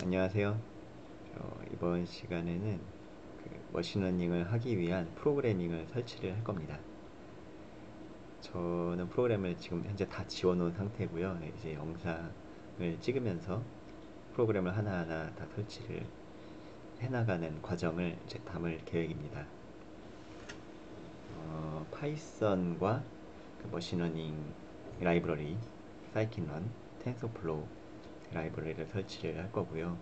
안녕하세요. 이번 시간에는 머신러닝을 하기 위한 프로그래밍을 설치를 할 겁니다. 저는 프로그램을 지금 현재 다 지워놓은 상태고요. 이제 영상을 찍으면서 프로그램을 하나하나 다 설치를 해나가는 과정을 이제 담을 계획입니다. 파이썬과 머신러닝 라이브러리, 사이킨런, 텐서플로우 라이브러리를 설치를 할 거고요.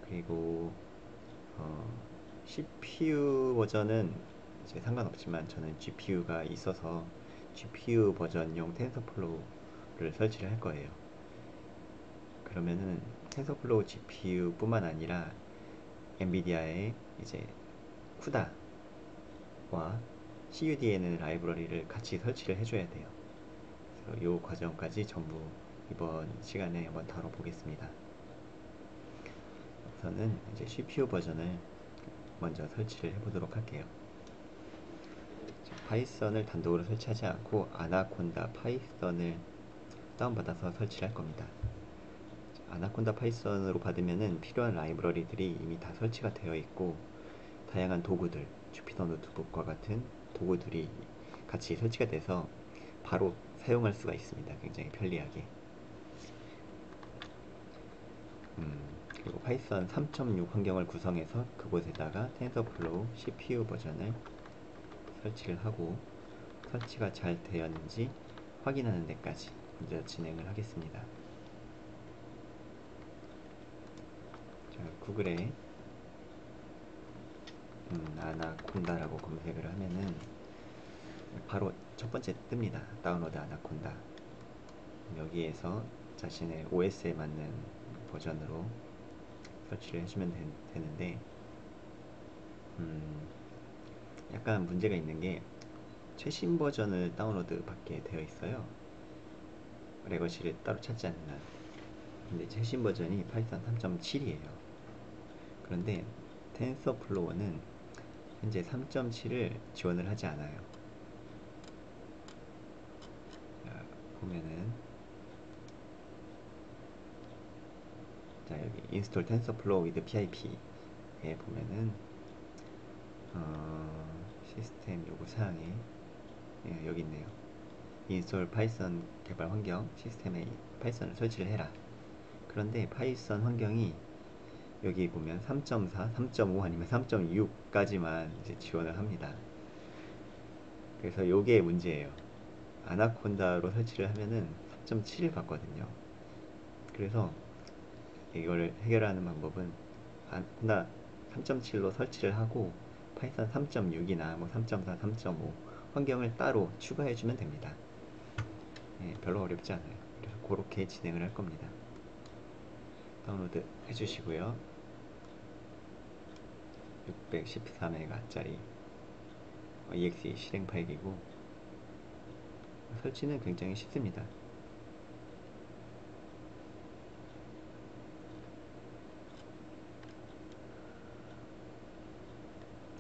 그리고 CPU 버전은 이제 상관없지만 저는 GPU가 있어서 GPU 버전용 텐서플로우를 설치를 할 거예요. 그러면은 텐서플로우 GPU 뿐만 아니라 엔비디아의 이제 쿠다와 CUDA는 라이브러리를 같이 설치를 해줘야 돼요. 그래서 이 과정까지 전부 이번 시간에 한번 다뤄보겠습니다. 우선은 이제 CPU 버전을 먼저 설치를 해보도록 할게요. 파이썬을 단독으로 설치하지 않고 아나콘다 파이썬을 다운받아서 설치를 할 겁니다. 아나콘다 파이썬으로 받으면은 필요한 라이브러리들이 이미 다 설치가 되어 있고 다양한 도구들, 주피터 노트북과 같은 도구들이 같이 설치가 돼서 바로 사용할 수가 있습니다. 굉장히 편리하게. 그리고 파이썬 3.6 환경을 구성해서 그곳에다가 텐서플로우 CPU 버전을 설치를 하고 설치가 잘 되었는지 확인하는 데까지 먼저 진행을 하겠습니다. 자, 구글에 아나콘다라고 검색을 하면은 바로 첫 번째 뜹니다. 다운로드 아나콘다. 여기에서 자신의 OS에 맞는 버전으로 설치를 해주면 되는데 약간 문제가 있는 게 최신 버전을 다운로드 받게 되어 있어요. 레거시를 따로 찾지 않는 한. 근데 최신 버전이 파이썬 3.7이에요. 그런데 텐서플로어는 현재 3.7을 지원을 하지 않아요. 자, 보면은 자, 여기 install TensorFlow with PIP에 보면은 시스템 요구 사항에 여기 있네요. 인스톨 파이썬 개발 환경 시스템에 파이썬을 설치를 해라. 그런데 파이썬 환경이 여기 보면 3.4, 3.5 아니면 3.6까지만 이제 지원을 합니다. 그래서 요게 문제예요. 아나콘다로 설치를 하면은 3.7을 받거든요. 그래서 이걸 해결하는 방법은 아나콘다 3.7로 설치를 하고 파이썬 3.6이나 뭐 3.4, 3.5 환경을 따로 추가해주면 됩니다. 별로 어렵지 않아요. 그래서 그렇게 진행을 할 겁니다. 다운로드 해주시고요. 614메가짜리 exe 실행 파일이고 설치는 굉장히 쉽습니다.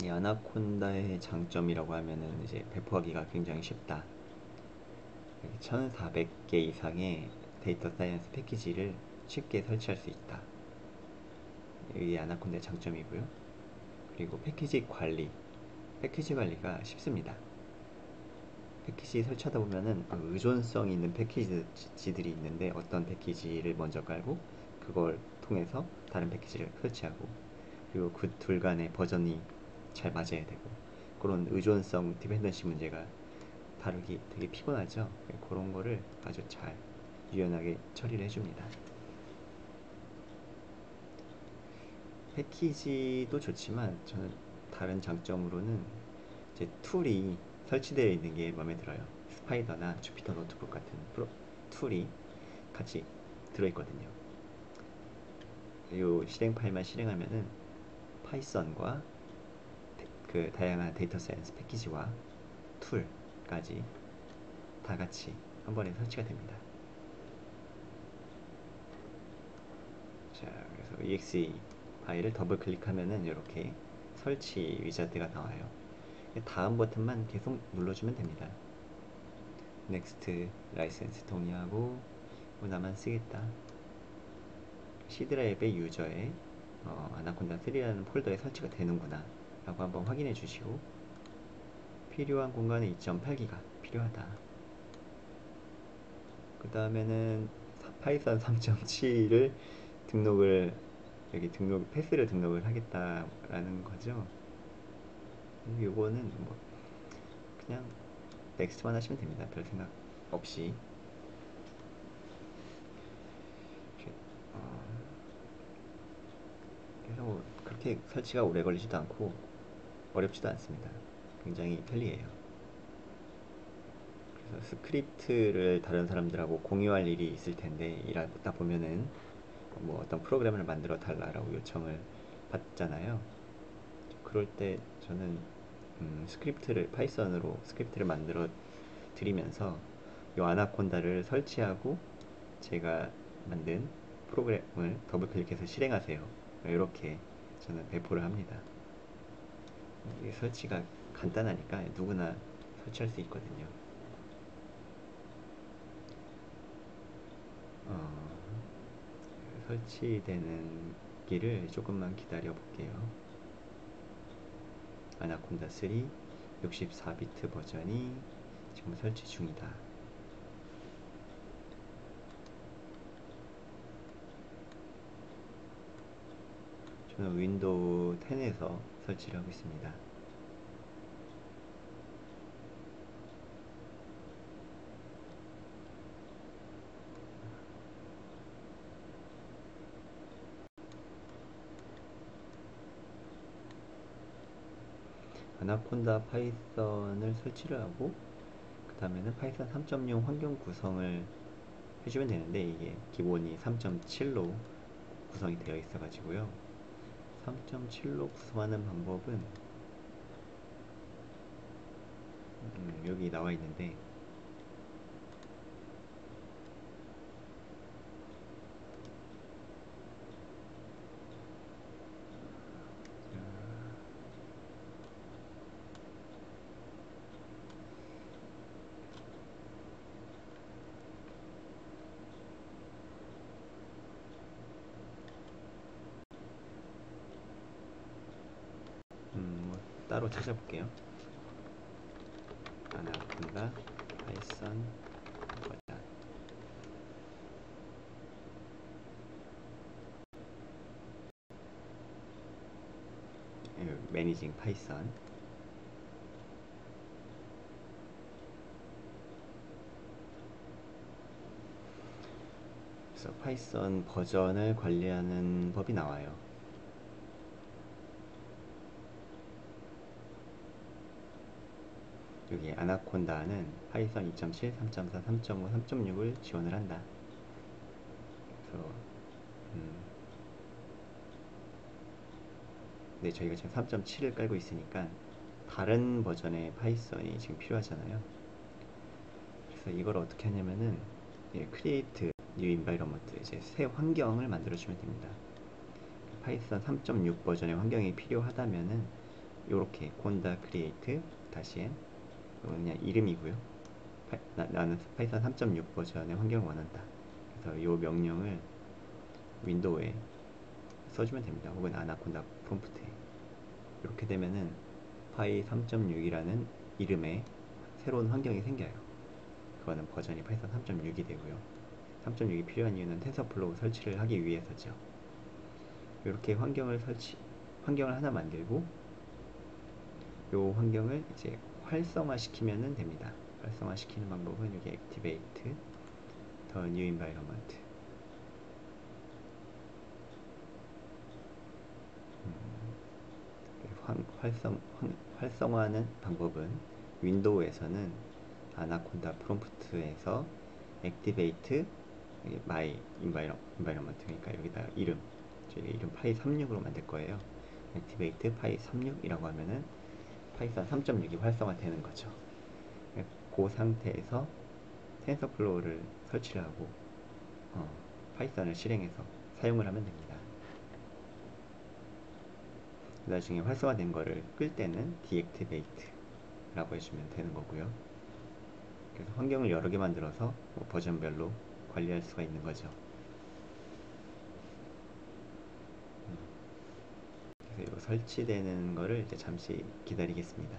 이 아나콘다의 장점이라고 하면은 이제 배포하기가 굉장히 쉽다. 1400개 이상의 데이터 사이언스 패키지를 쉽게 설치할 수 있다. 이게 아나콘다의 장점이고요. 그리고 패키지 관리가 쉽습니다. 패키지 설치하다 보면은 의존성 있는 패키지들이 있는데 어떤 패키지를 먼저 깔고 그걸 통해서 다른 패키지를 설치하고 그리고 그 둘 간의 버전이 잘 맞아야 되고 그런 의존성 디펜던시 문제가 다루기 되게 피곤하죠. 그런 거를 아주 잘 유연하게 처리를 해줍니다. 패키지도 좋지만 저는 다른 장점으로는 이제 툴이 설치되어 있는 게 마음에 들어요. 스파이더나 주피터 노트북 같은 툴이 같이 들어있거든요. 이 실행 파일만 실행하면은 파이썬과 그 다양한 데이터 사이언스 패키지와 툴까지 다 같이 한 번에 설치가 됩니다. 자, 그래서 exe 파일을 더블 클릭하면은 이렇게 설치 위자드가 나와요. 다음 버튼만 계속 눌러주면 됩니다. 넥스트 라이센스 동의하고 나만 쓰겠다 C 드라이브의 유저에 아나콘다 3라는 폴더에 설치가 되는구나 라고 한번 확인해 주시고, 필요한 공간은 2.8기가 필요하다. 그 다음에는 파이썬 3.7을 등록을, 여기 패스를 등록을 하겠다라는 거죠. 요거는 뭐 그냥 넥스트만 하시면 됩니다. 별 생각 없이. 그래서 뭐 그렇게 설치가 오래 걸리지도 않고 어렵지도 않습니다. 굉장히 편리해요. 그래서 스크립트를 다른 사람들하고 공유할 일이 있을 텐데, 일하다 보면은 뭐 어떤 프로그램을 만들어 달라고 요청을 받잖아요. 그럴 때 저는 파이썬으로 스크립트를 만들어 드리면서 이 아나콘다를 설치하고 제가 만든 프로그램을 더블 클릭해서 실행하세요, 이렇게 저는 배포를 합니다. 설치가 간단하니까 누구나 설치할 수 있거든요. 설치되는 길을 조금만 기다려 볼게요. 아나콘다 3 64비트 버전이 지금 설치 중이다. 저는 윈도우 10에서 설치를 하고 있습니다. 아나콘다 파이썬을 설치를 하고, 그 다음에는 파이썬 3.0 환경 구성을 해주면 되는데, 이게 기본이 3.7로 구성이 되어 있어 가지고요. 3.7로 구성하는 방법은 여기 나와 있는데, 뭐 따로 찾아볼게요. 아나콘다 파이썬 버전, 매니징 파이썬. 그래서 파이썬 버전을 관리하는 법이 나와요. 여기 아나콘다는 파이썬 2.7, 3.4, 3.5, 3.6을 지원을 한다. 그래서 네, 저희가 지금 3.7을 깔고 있으니까 다른 버전의 파이썬이 지금 필요하잖아요. 그래서 이걸 어떻게 하냐면은, create new environment, 이제 새 환경을 만들어 주면 됩니다. 파이썬 3.6 버전의 환경이 필요하다면은 요렇게 콘다 create 다시 n, 이건 그냥 이름이고요. 나는 파이썬 3.6 버전의 환경을 원한다. 그래서 이 명령을 윈도우에 써주면 됩니다. 혹은 아나콘다 프롬프트에. 이렇게 되면은 파이 3.6이라는 이름의 새로운 환경이 생겨요. 그거는 버전이 파이썬 3.6이 되고요. 3.6이 필요한 이유는 텐서플로우 설치를 하기 위해서죠. 이렇게 환경을 하나 만들고, 이 환경을 이제 활성화시키면 됩니다. 활성화시키는 방법은 여기 activate the new environment. 활성화하는 방법은 윈도우에서는 아나콘다 프롬프트에서 activate my environment, 그러니까 여기다 저희 이름 파이 36으로 만들 거예요. activate 파이 36이라고 하면은 파이썬 3.6이 활성화되는 거죠. 그 상태에서 텐서플로우를 설치를 하고 파이썬을 실행해서 사용을 하면 됩니다. 나중에 활성화된 거를 끌 때는 deactivate라고 해주면 되는 거고요. 그래서 환경을 여러 개 만들어서 버전별로 관리할 수가 있는 거죠. 설치되는 거를 이제 잠시 기다리겠습니다.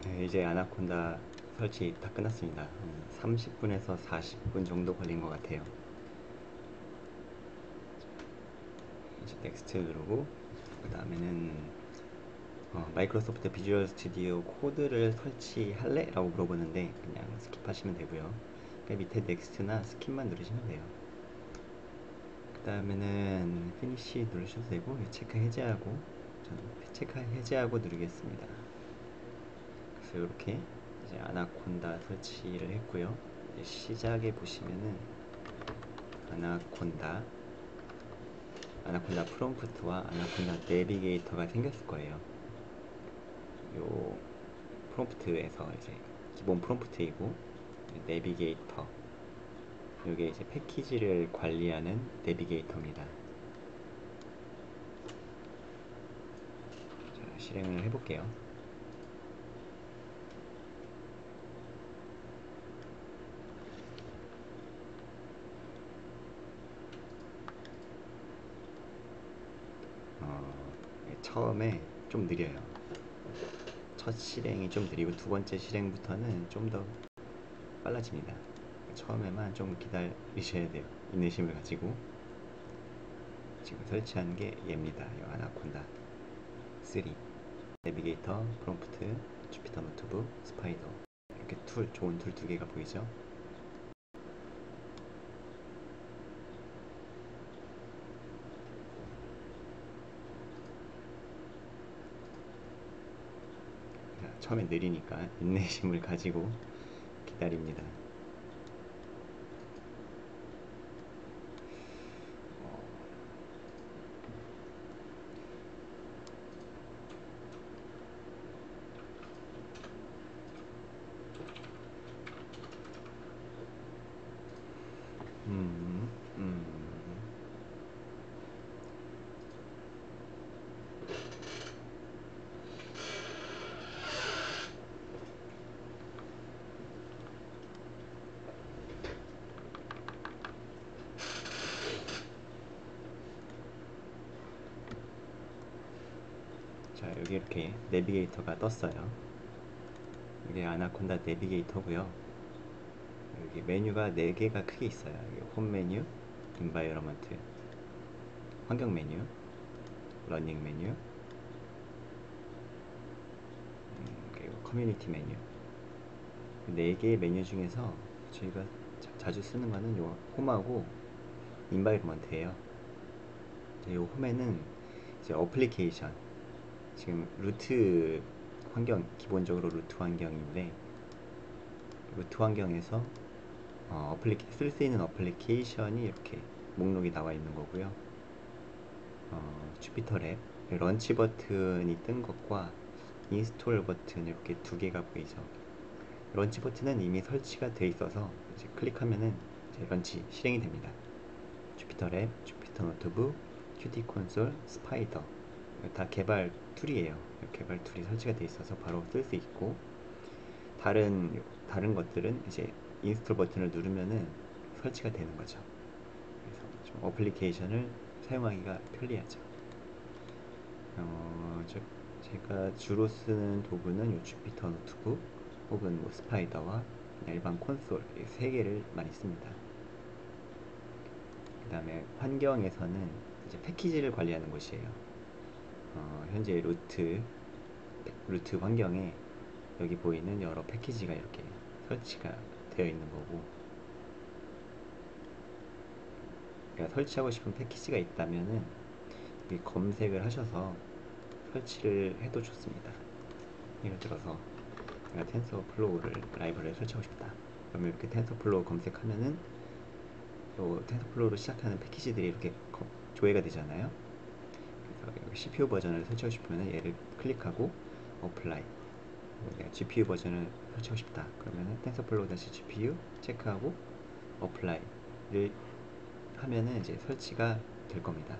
네, 이제 아나콘다 설치 다 끝났습니다. 30분에서 40분 정도 걸린 것 같아요. 이제 넥스트 누르고 그 다음에는 마이크로소프트 비주얼 스튜디오 코드를 설치할래? 라고 물어보는데 그냥 스킵하시면 되고요. 그 밑에 넥스트나 스킵만 누르시면 돼요. 그 다음에는 피니시 누르셔도 되고 체크 해제하고 저는 체크 해제하고 누르겠습니다. 그래서 이렇게 이제 아나콘다 설치를 했고요. 이제 시작에 보시면은 아나콘다 프롬프트와 아나콘다 내비게이터가 생겼을 거예요. 요 프롬프트에서 이제 기본 프롬프트이고 내비게이터, 이게 이제 패키지를 관리하는 내비게이터입니다. 자, 실행을 해볼게요. 처음에 좀 느려요. 첫 실행이 좀 느리고 두 번째 실행부터는 좀 더 빨라집니다. 처음에만 좀 기다리셔야 돼요. 인내심을 가지고. 지금 설치한 게 얘입니다. 이 아나콘다 3 내비게이터, 프롬프트, 주피터 노트북, 스파이더, 이렇게 좋은 툴 두 개가 보이죠? 처음에 느리니까 인내심을 가지고 기다립니다. 음, 음. 자, 여기 이렇게 내비게이터가 떴어요. 이게 아나콘다 내비게이터고요. 여기 메뉴가 4개가 크게 있어요. 여기 홈 메뉴, 인바이러먼트, 환경 메뉴, 러닝 메뉴, 그리고 커뮤니티 메뉴. 4개의 메뉴 중에서 저희가 자주 쓰는 거는 요 홈하고 인바이러먼트예요. 이 홈에는 이제 어플리케이션, 지금 루트 환경, 기본적으로 루트 환경인데 루트 환경에서 쓸 수 있는 어플리케이션이 이렇게 목록이 나와 있는 거고요. 주피터 랩, 런치 버튼이 뜬 것과 인스톨 버튼 이렇게 두 개가 보이죠. 런치 버튼은 이미 설치가 돼 있어서 이제 클릭하면은 이제 런치 실행이 됩니다. 주피터 랩, 주피터 노트북, 큐티 콘솔, 스파이더 다 개발 툴이에요. 개발 툴이 설치가 돼 있어서 바로 쓸 수 있고 다른 것들은 이제 인스톨 버튼을 누르면은 설치가 되는 거죠. 그래서 좀 어플리케이션을 사용하기가 편리하죠. 제가 주로 쓰는 도구는 요 주피터 노트북 혹은 뭐 스파이더와 일반 콘솔 이 세 개를 많이 씁니다. 그 다음에 환경에서는 이제 패키지를 관리하는 곳이에요. 현재 루트 환경에 여기 보이는 여러 패키지가 이렇게 설치가 되어 있는 거고, 그러니까 설치하고 싶은 패키지가 있다면은 여기 검색을 하셔서 설치를 해도 좋습니다. 예를 들어서 내가 텐서플로우를 라이브러리에 설치하고 싶다. 그러면 이렇게 텐서플로우 검색하면은 또 텐서플로우로 시작하는 패키지들이 이렇게 조회가 되잖아요. 그래서 CPU 버전을 설치하고 싶으면 얘를 클릭하고 어플라이, 내가 GPU 버전을 설치하고 싶다. 그러면은 텐서플로우 다시 GPU 체크하고 어플라이를 하면은 이제 설치가 될 겁니다.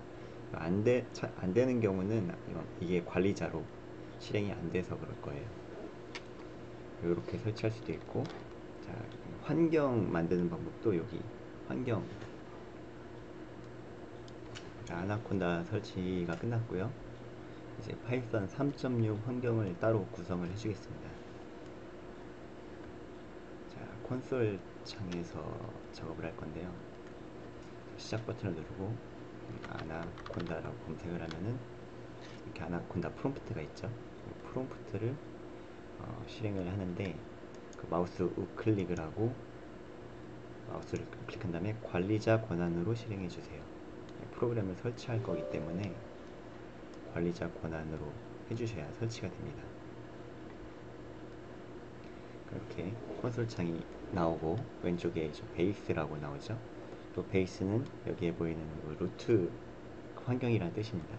안 되는 경우는 이게 관리자로 실행이 안 돼서 그럴 거예요. 이렇게 설치할 수도 있고, 자, 환경 만드는 방법도 여기 환경, 아나콘다 설치가 끝났고요. 이제 파이썬 3.6 환경을 따로 구성을 해주겠습니다. 자, 콘솔 창에서 작업을 할 건데요. 시작 버튼을 누르고 아나콘다라고 검색을 하면은 이렇게 아나콘다 프롬프트가 있죠. 프롬프트를 실행을 하는데, 그 마우스 우클릭을 하고 마우스를 클릭한 다음에 관리자 권한으로 실행해 주세요. 프로그램을 설치할 거기 때문에 관리자 권한으로 해주셔야 설치가 됩니다. 그렇게 콘솔 창이 나오고 왼쪽에 베이스라고 나오죠. 또 베이스는 여기에 보이는 루트 환경이라는 뜻입니다.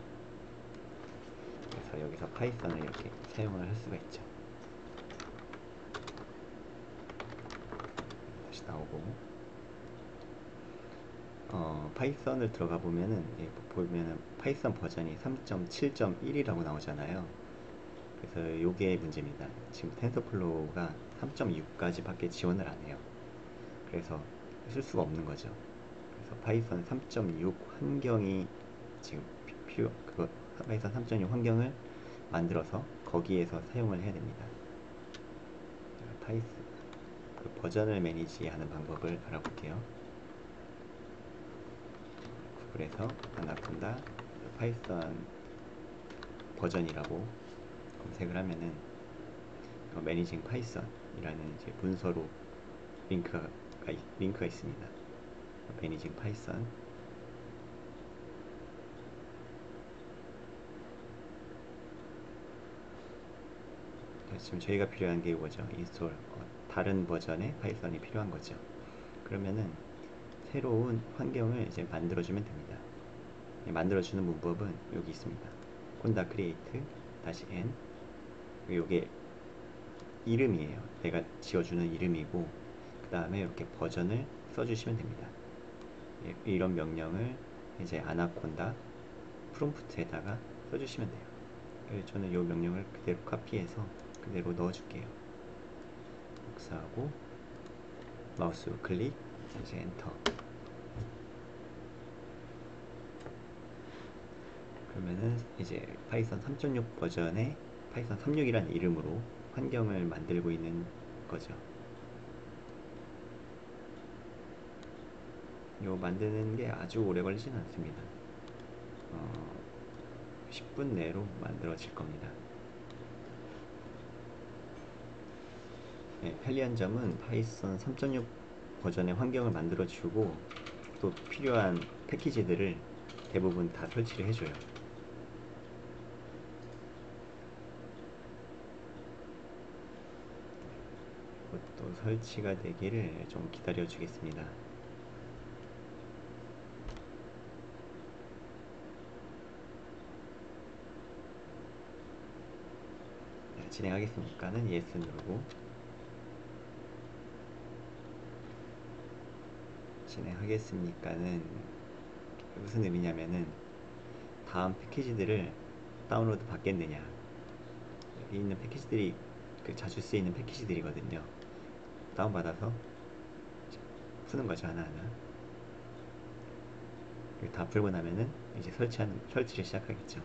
그래서 여기서 파이썬을 이렇게 사용을 할 수가 있죠. 다시 나오고, 파이썬을 들어가 보면은 파이썬 버전이 3.7.1이라고 나오잖아요. 그래서 이게 문제입니다. 지금 텐서플로우가 3.6까지 밖에 지원을 안 해요. 그래서 쓸 수가 없는 거죠. 그래서 파이썬 3.6 환경이 지금 파이썬 3.6 환경을 만들어서 거기에서 사용을 해야 됩니다. 그 버전을 매니지하는 방법을 알아볼게요. 구글에서 아나콘다 파이썬 버전이라고 검색을 하면은 매니징 파이썬이라는 이제 문서로 링크가 있습니다. 매니징 파이썬, 지금 저희가 필요한 게 이거죠. 인스톨, 다른 버전의 파이썬이 필요한 거죠. 그러면은 새로운 환경을 이제 만들어주면 됩니다. 만들어주는 문법은 여기 있습니다. 콘다 크리에이트 -n, 요게 이름이에요. 내가 지어주는 이름이고, 그 다음에 이렇게 버전을 써주시면 됩니다. 이런 명령을 이제 아나콘다 프롬프트에다가 써주시면 돼요. 그래서 저는 이 명령을 그대로 카피해서 그대로 넣어줄게요. 복사하고 마우스 클릭, 이제 엔터. 그러면은 이제 파이썬 3.6 버전의 파이썬 3.6이라는 이름으로 환경을 만들고 있는 거죠. 요 만드는 게 아주 오래 걸리지는 않습니다. 10분 내로 만들어질 겁니다. 네, 편리한 점은 파이썬 3.6 버전의 환경을 만들어주고 또 필요한 패키지들을 대부분 다 설치를 해줘요. 또 설치가 되기를 좀 기다려 주겠습니다. 진행하겠습니까는 yes 누르고, 진행하겠습니까는 무슨 의미냐면은 다음 패키지들을 다운로드 받겠느냐, 여기 있는 패키지들이 자주 쓰이는 패키지들이거든요. 다운받아서 푸는 거죠, 하나하나. 다 풀고 나면은 이제 설치를 시작하겠죠.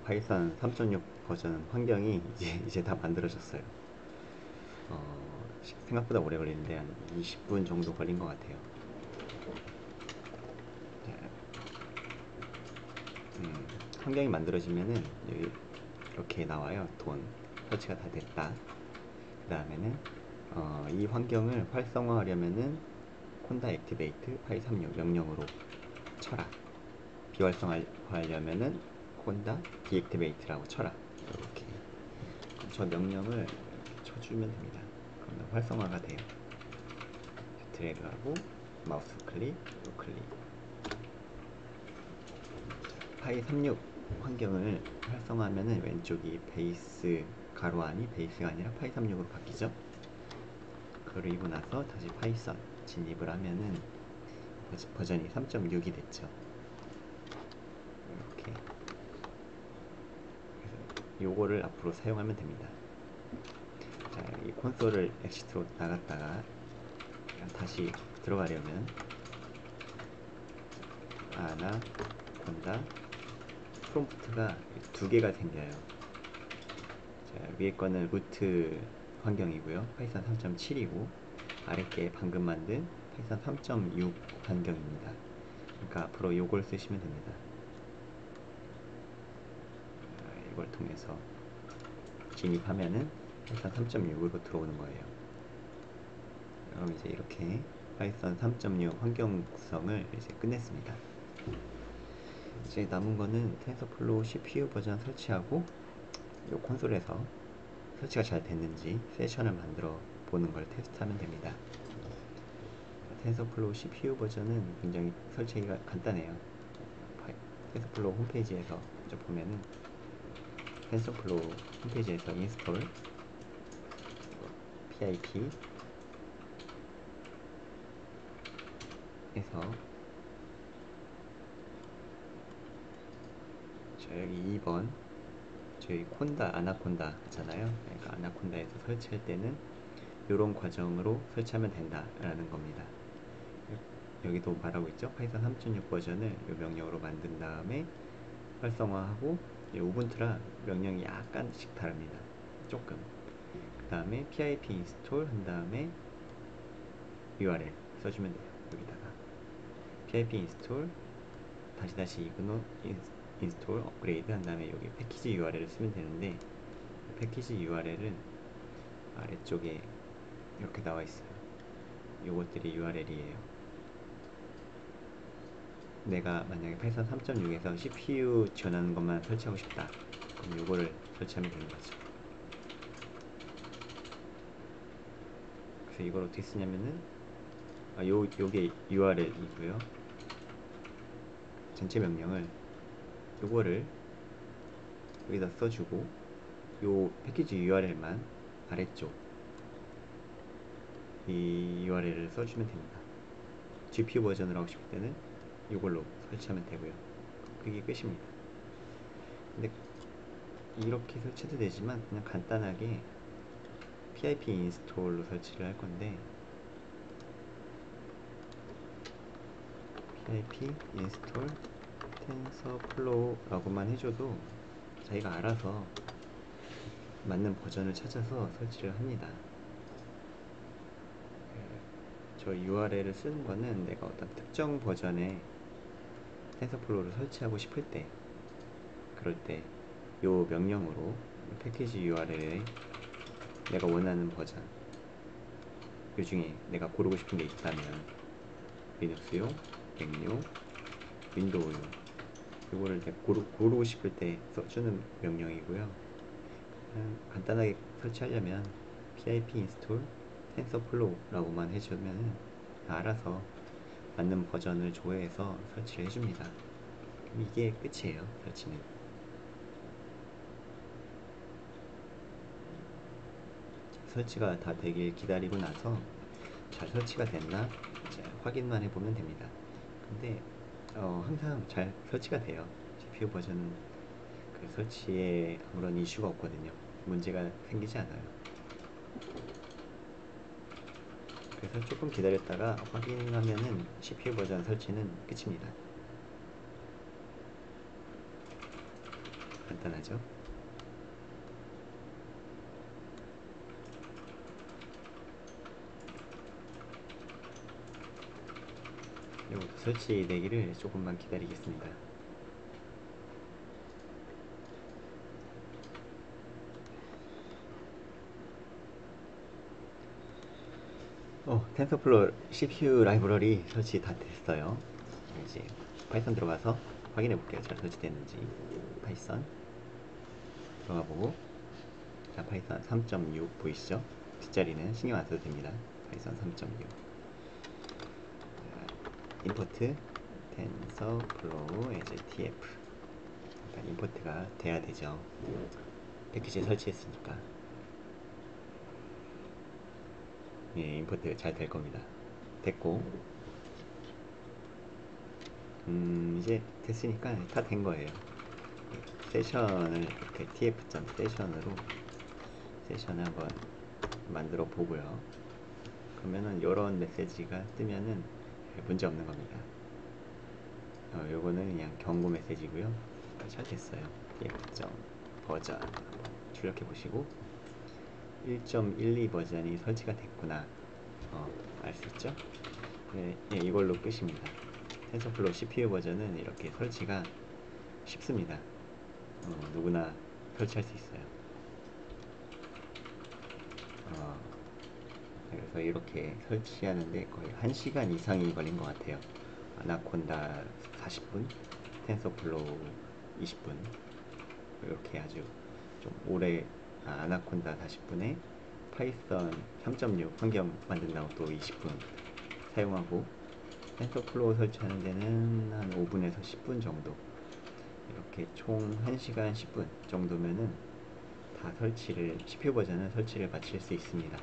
파이썬 3.6 버전 환경이 이제 다 만들어졌어요. 생각보다 오래 걸리는데 한 20분 정도 걸린 것 같아요. 환경이 만들어지면은 여기 이렇게 나와요. 돈 설치가 다 됐다. 그 다음에는 이 환경을 활성화하려면은 콘다 액티베이트 파이36 명령으로 쳐라. 비활성화하려면은 콘다 디액티베이트라고 쳐라. 이렇게 저 명령을 쳐주면 됩니다. 그러면 활성화가 돼요. 드래그하고 마우스 클릭, 클릭. 파이 36 환경을 활성화하면은 왼쪽이 베이스 가로 안이 베이스가 아니라 파이 36으로 바뀌죠. 그리고 나서 다시 파이썬 진입을 하면은 버전이 3.6이 됐죠. 이렇게. 그래서 요거를 앞으로 사용하면 됩니다. 자, 이 콘솔을 엑시트로 나갔다가 다시 들어가려면 아나콘다 프롬프트가 두 개가 생겨요. 자, 위에 거는 루트 환경이고요. 파이썬 3.7이고 아래 게 방금 만든 파이썬 3.6 환경입니다. 그러니까 앞으로 요걸 쓰시면 됩니다. 이걸 통해서 진입하면은 파이썬 3.6으로 들어오는 거예요. 그럼 이제 이렇게 파이썬 3.6 환경 구성을 이제 끝냈습니다. 이제 남은 거는 텐서플로우 CPU 버전 설치하고 이 콘솔에서 설치가 잘 됐는지 세션을 만들어 보는 걸 테스트하면 됩니다. 텐서플로우 CPU 버전은 굉장히 설치하기가 간단해요. 텐서플로우 홈페이지에서 먼저 보면은 텐서플로우 홈페이지에서 인스톨 pip 해서 여기 2번 저희 콘다 아나콘다 하잖아요. 그러니까 아나콘다에서 설치할 때는 이런 과정으로 설치하면 된다라는 겁니다. 여기도 말하고 있죠. 파이썬 3.6 버전을 이 명령으로 만든 다음에 활성화하고 우분투라 명령이 약간씩 다릅니다. 조금. 그 다음에 pip 인스톨 한 다음에 URL 써주면 돼요. 여기다가 pip 인스톨 다시 이그노 인스톨 업그레이드 한 다음에 여기 패키지 URL을 쓰면 되는데 패키지 URL은 아래쪽에 이렇게 나와 있어요. 요것들이 URL이에요. 내가 만약에 파이썬 3.6에서 CPU 지원하는 것만 설치하고 싶다. 그럼 요거를 설치하면 되는 거죠. 그래서 이걸 어떻게 쓰냐면은 요게 URL이고요. 전체 명령을 요거를 여기다 써주고 요 패키지 URL만 아래쪽 이 URL을 써주면 됩니다. GPU 버전으로 하고 싶을 때는 이걸로 설치하면 되고요. 그게 끝입니다. 근데 이렇게 설치도 되지만 그냥 간단하게 pip 인스톨로 설치를 할 건데 pip 인스톨 텐서플로우 라고만 해줘도 자기가 알아서 맞는 버전을 찾아서 설치를 합니다. 저 URL을 쓰는 거는 내가 어떤 특정 버전의 텐서플로우를 설치하고 싶을 때 그럴 때 이 명령으로 패키지 URL에 내가 원하는 버전 이 중에 내가 고르고 싶은 게 있다면 리눅스용, 맥용, 윈도우용 이거를 고르고 싶을 때 써주는 명령이고요. 그냥 간단하게 설치하려면 pip install tensorflow 라고만 해주면 알아서 맞는 버전을 조회해서 설치를 해줍니다. 이게 끝이에요. 설치는. 설치가 다 되길 기다리고 나서 잘 설치가 됐나 이제 확인만 해보면 됩니다. 근데 항상 잘 설치가 돼요. CPU 버전은 그 설치에 아무런 이슈가 없거든요. 문제가 생기지 않아요. 그래서 조금 기다렸다가 확인하면은 CPU 버전 설치는 끝입니다. 간단하게 간단하죠. 이것도 설치되기를 조금만 기다리겠습니다. 텐서플로우 CPU 라이브러리 설치 다 됐어요. 이제 파이썬 들어가서 확인해 볼게요. 잘 설치됐는지. 파이썬 들어가 보고, 자, 파이썬 3.6 보이시죠? 뒷자리는 신경 안 써도 됩니다. 파이썬 3.6. 임포트 텐서플로우 as tf. 일단 임포트가 돼야 되죠. 패키지 설치했으니까. 예, 임포트 잘 될 겁니다. 됐고, 이제 됐으니까 다 된 거예요. 세션을 이렇게 tf.세션으로 세션을 한번 만들어 보고요. 그러면은 이런 메시지가 뜨면은 문제 없는 겁니다. 요거는 그냥 경고 메시지고요. 잘 됐어요. tf.버전 출력해 보시고 1.12 버전이 설치가 됐구나 알 수 있죠? 네, 이걸로 끝입니다. 텐서플로우 CPU 버전은 이렇게 설치가 쉽습니다. 누구나 설치할 수 있어요. 그래서 이렇게 설치하는데 거의 1시간 이상이 걸린 것 같아요. 아나콘다 40분, 텐서플로우 20분. 이렇게 아주 좀 오래, 아나콘다 40분에 파이썬 3.6 환경 만든다고 또 20분 사용하고, 텐서플로우 설치하는 데는 한 5분에서 10분 정도, 이렇게 총 1시간 10분 정도면은 다 설치를, CPU 버전은 설치를 마칠 수 있습니다.